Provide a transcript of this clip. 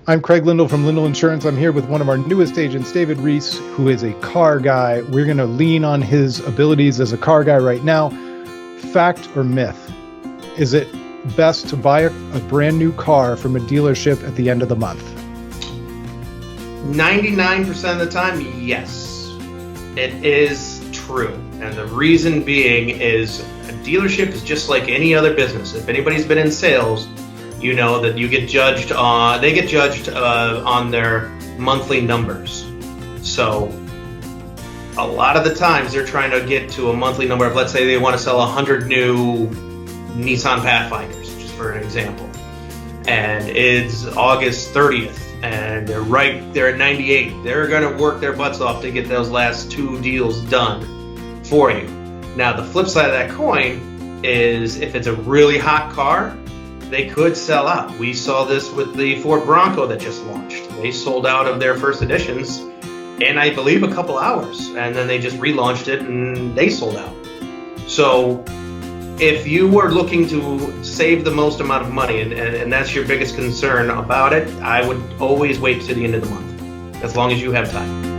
I'm Craig Lyndall from Lyndall Insurance. I'm here with one of our newest agents, David Ries, who is a car guy. We're going to lean on his abilities as a car guy right now. Fact or myth? Is it best to buy a brand new car from a dealership at the end of the month? 99% of the time, yes. It is true. And the reason being is a dealership is just like any other business. If anybody's been in sales, you know that you get judged on, they get judged on their monthly numbers. So a lot of the times they're trying to get to a monthly number of, let's say they want to sell 100 new Nissan Pathfinders, just for an example. And it's August 30th and they're at 98. They're going to work their butts off to get those last two deals done for you. Now the flip side of that coin is if it's a really hot car, they could sell out. We saw this with the Ford Bronco that just launched. They sold out of their first editions in, I believe, a couple hours. And then they just relaunched it and they sold out. So if you were looking to save the most amount of money and that's your biggest concern about it, I would always wait to the end of the month, as long as you have time.